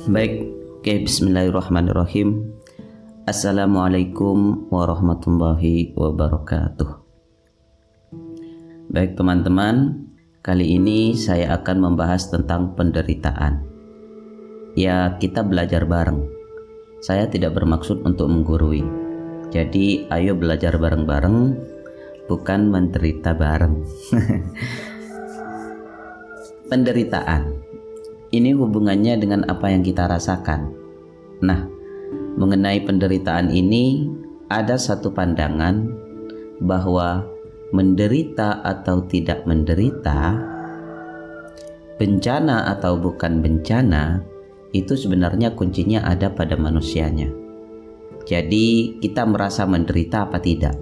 Baik, oke, bismillahirrahmanirrahim. Assalamualaikum warahmatullahi wabarakatuh. Baik teman-teman, kali ini saya akan membahas tentang penderitaan. Ya, kita belajar bareng. Saya tidak bermaksud untuk menggurui. Jadi, ayo belajar bareng-bareng, bukan menderita bareng. Penderitaan ini hubungannya dengan apa yang kita rasakan. Nah, mengenai penderitaan ini ada satu pandangan bahwa menderita atau tidak menderita, bencana atau bukan bencana, itu sebenarnya kuncinya ada pada manusianya. Jadi kita merasa menderita apa tidak?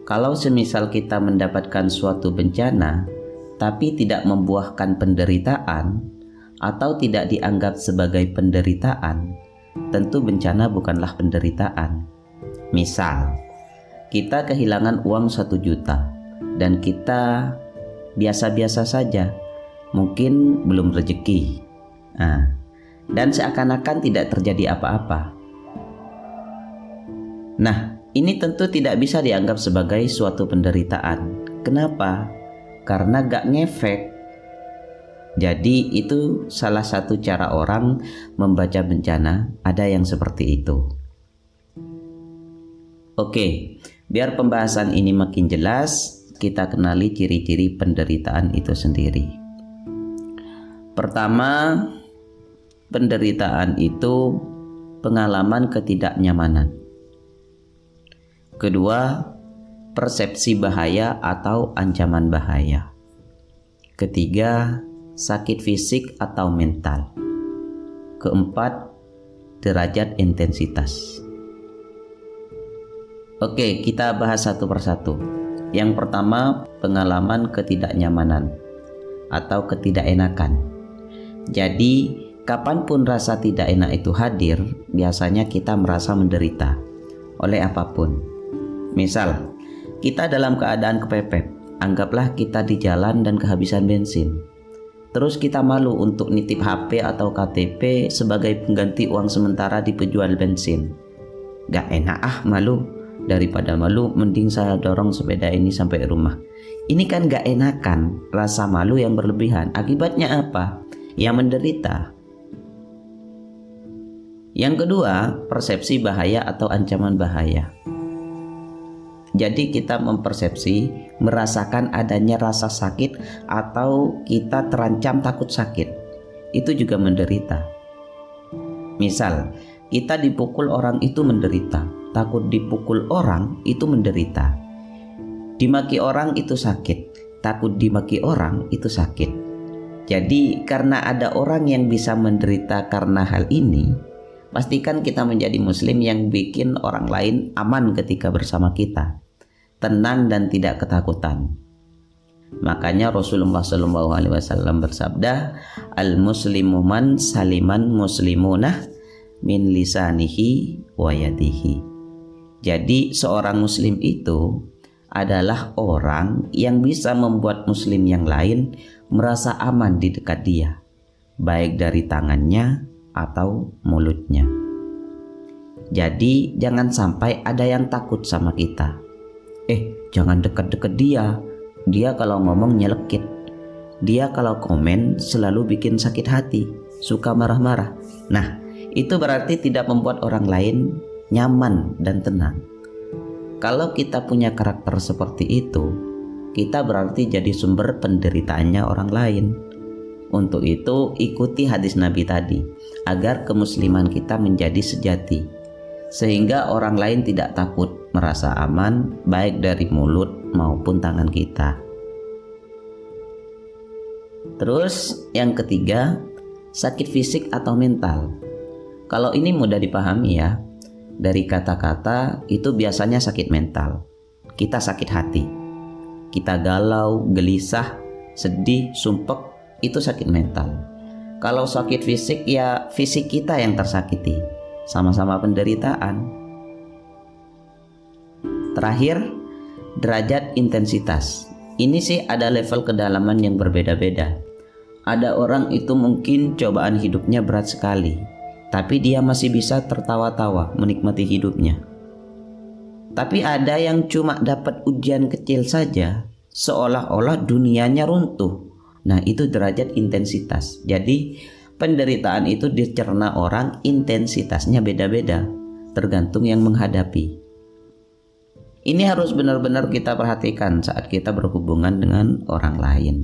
Kalau semisal kita mendapatkan suatu bencana tapi tidak membuahkan penderitaan, atau tidak dianggap sebagai penderitaan, tentu bencana bukanlah penderitaan. Misal, kita kehilangan uang 1 juta dan kita biasa-biasa saja, mungkin belum rezeki, dan seakan-akan tidak terjadi apa-apa. Nah, ini tentu tidak bisa dianggap sebagai suatu penderitaan. Kenapa? Karena gak ngefek. Jadi itu salah satu cara orang membaca bencana, ada yang seperti itu. Oke, biar pembahasan ini makin jelas, kita kenali ciri-ciri penderitaan itu sendiri. Pertama, penderitaan itu pengalaman ketidaknyamanan. Kedua, persepsi bahaya atau ancaman bahaya. Ketiga, sakit fisik atau mental. Keempat, derajat intensitas. Oke, kita bahas satu persatu. Yang pertama, pengalaman ketidaknyamanan atau ketidakenakan. Jadi, kapanpun rasa tidak enak itu hadir, biasanya kita merasa menderita oleh apapun. Misal, kita dalam keadaan kepepet. Anggaplah kita di jalan dan kehabisan bensin. Terus kita malu untuk nitip HP atau KTP sebagai pengganti uang sementara di penjual bensin. Gak enak malu. Daripada malu, mending saya dorong sepeda ini sampai rumah. Ini kan gak enakan, rasa malu yang berlebihan. Akibatnya apa? Ya menderita. Yang kedua, persepsi bahaya atau ancaman bahaya. Jadi kita mempersepsi, merasakan adanya rasa sakit atau kita terancam takut sakit. Itu juga menderita. Misal, kita dipukul orang itu menderita. Takut dipukul orang itu menderita. Dimaki orang itu sakit. Takut dimaki orang itu sakit. Jadi karena ada orang yang bisa menderita karena hal ini, pastikan kita menjadi muslim yang bikin orang lain aman ketika bersama kita, tenang dan tidak ketakutan. Makanya Rasulullah SAW bersabda, al-muslimu man saliman muslimunah min lisanihi wa yadihi. Jadi seorang muslim itu adalah orang yang bisa membuat muslim yang lain merasa aman di dekat dia, baik dari tangannya atau mulutnya. Jadi jangan sampai ada yang takut sama kita. Jangan dekat-dekat dia. Dia kalau ngomong nyelekit. Dia kalau komen selalu bikin sakit hati, suka marah-marah. Nah, itu berarti tidak membuat orang lain nyaman dan tenang. Kalau kita punya karakter seperti itu, kita berarti jadi sumber penderitaannya orang lain. Untuk itu, ikuti hadis Nabi tadi, agar kemusliman kita menjadi sejati, sehingga orang lain tidak takut, merasa aman baik dari mulut maupun tangan kita. Terus yang ketiga, sakit fisik atau mental. Kalau ini mudah dipahami ya. Dari kata-kata itu biasanya sakit mental. Kita sakit hati. Kita galau, gelisah, sedih, sumpek, itu sakit mental. Kalau sakit fisik ya fisik kita yang tersakiti. Sama-sama penderitaan. Terakhir, derajat intensitas. Ini sih ada level kedalaman yang berbeda-beda. Ada orang itu mungkin cobaan hidupnya berat sekali, tapi dia masih bisa tertawa-tawa menikmati hidupnya. Tapi ada yang cuma dapat ujian kecil saja, seolah-olah dunianya runtuh. Nah, itu derajat intensitas. Jadi penderitaan itu dicerna orang intensitasnya beda-beda, tergantung yang menghadapi. Ini harus benar-benar kita perhatikan saat kita berhubungan dengan orang lain.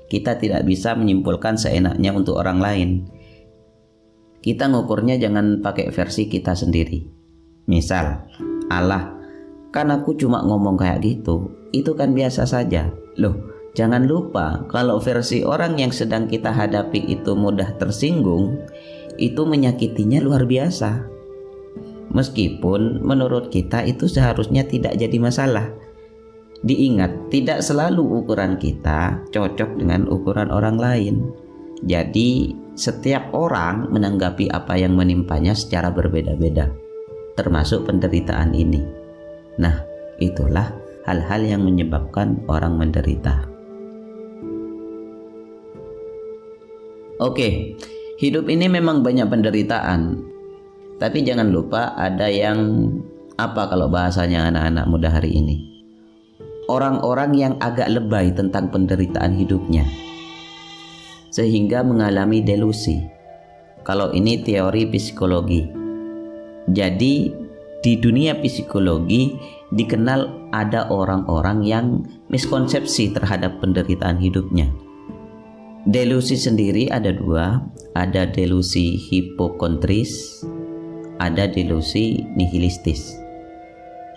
Kita tidak bisa menyimpulkan seenaknya untuk orang lain. Kita ngukurnya jangan pakai versi kita sendiri. Misal, Allah, kan aku cuma ngomong kayak gitu, itu kan biasa saja. Loh, jangan lupa kalau versi orang yang sedang kita hadapi itu mudah tersinggung, itu menyakitinya luar biasa. Meskipun menurut kita itu seharusnya tidak jadi masalah. Diingat, tidak selalu ukuran kita cocok dengan ukuran orang lain. Jadi setiap orang menanggapi apa yang menimpanya secara berbeda-beda, termasuk penderitaan ini. Nah, itulah hal-hal yang menyebabkan orang menderita. Oke, hidup ini memang banyak penderitaan. Tapi jangan lupa ada yang apa kalau bahasanya anak-anak muda hari ini? Orang-orang yang agak lebay tentang penderitaan hidupnya, sehingga mengalami delusi. Kalau ini teori psikologi. Jadi di dunia psikologi dikenal ada orang-orang yang miskonsepsi terhadap penderitaan hidupnya. Delusi sendiri ada dua, ada delusi hipokondris, ada delusi nihilistis.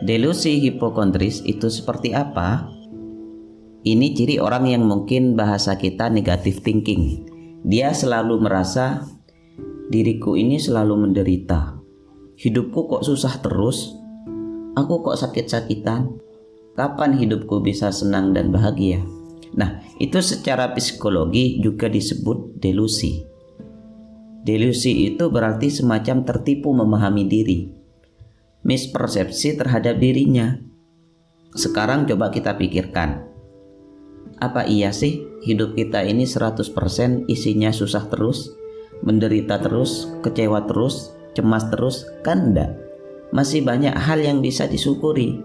Delusi hipokondris itu seperti apa? Ini ciri orang yang mungkin bahasa kita negative thinking. Dia selalu merasa diriku ini selalu menderita. Hidupku kok susah terus? Aku kok sakit-sakitan? Kapan hidupku bisa senang dan bahagia? Nah, itu secara psikologi juga disebut delusi. Delusi itu berarti semacam tertipu memahami diri, mispersepsi terhadap dirinya. Sekarang coba kita pikirkan, apa iya sih hidup kita ini 100% isinya susah terus, menderita terus, kecewa terus, cemas terus? Kan enggak. Masih banyak hal yang bisa disyukuri.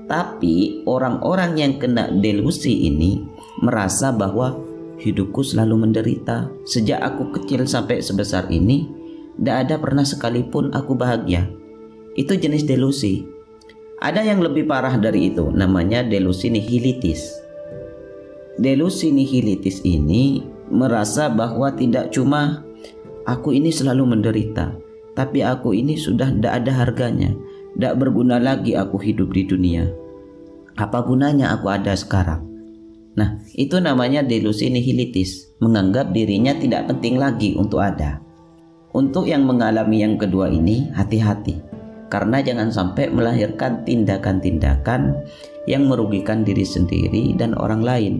Tapi orang-orang yang kena delusi ini merasa bahwa hidupku selalu menderita. Sejak aku kecil sampai sebesar ini, tidak ada pernah sekalipun aku bahagia. Itu jenis delusi. Ada yang lebih parah dari itu, namanya delusi nihilitis. Delusi nihilitis ini merasa bahwa tidak cuma aku ini selalu menderita, tapi aku ini sudah tidak ada harganya. Tidak berguna lagi aku hidup di dunia. Apa gunanya aku ada sekarang? Nah, itu namanya delusi nihilitis, menganggap dirinya tidak penting lagi untuk ada. Untuk yang mengalami yang kedua ini, hati-hati, karena jangan sampai melahirkan tindakan-tindakan yang merugikan diri sendiri dan orang lain.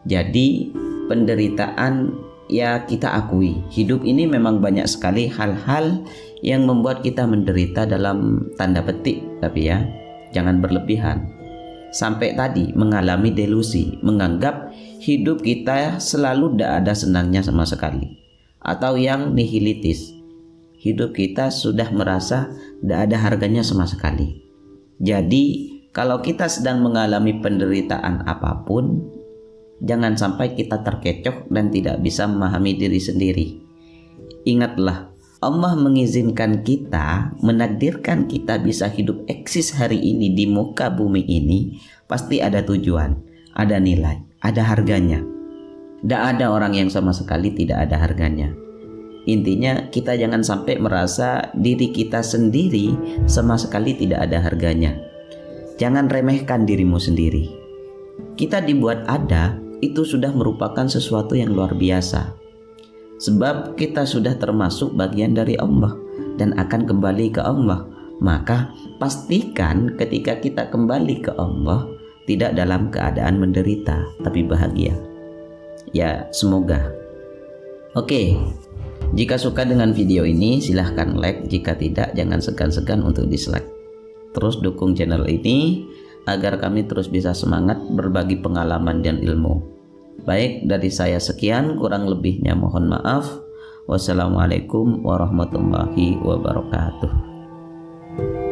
Jadi, penderitaan ya kita akui. Hidup ini memang banyak sekali hal-hal yang membuat kita menderita dalam tanda petik, tapi ya, jangan berlebihan. Sampai tadi mengalami delusi, menganggap hidup kita selalu tidak ada senangnya sama sekali. Atau yang nihilitis, hidup kita sudah merasa tidak ada harganya sama sekali. Jadi kalau kita sedang mengalami penderitaan apapun, jangan sampai kita terkecoh dan tidak bisa memahami diri sendiri. Ingatlah, Allah mengizinkan kita, menakdirkan kita bisa hidup eksis hari ini di muka bumi ini, pasti ada tujuan, ada nilai, ada harganya. Tidak ada orang yang sama sekali tidak ada harganya. Intinya kita jangan sampai merasa diri kita sendiri sama sekali tidak ada harganya. Jangan remehkan dirimu sendiri. Kita dibuat ada, itu sudah merupakan sesuatu yang luar biasa. Sebab kita sudah termasuk bagian dari Allah dan akan kembali ke Allah. Maka pastikan ketika kita kembali ke Allah, tidak dalam keadaan menderita, tapi bahagia. Ya, semoga. Oke, jika suka dengan video ini silahkan like. Jika tidak, jangan segan-segan untuk dislike. Terus dukung channel ini agar kami terus bisa semangat berbagi pengalaman dan ilmu. Baik, dari saya sekian, kurang lebihnya mohon maaf. Wassalamualaikum warahmatullahi wabarakatuh.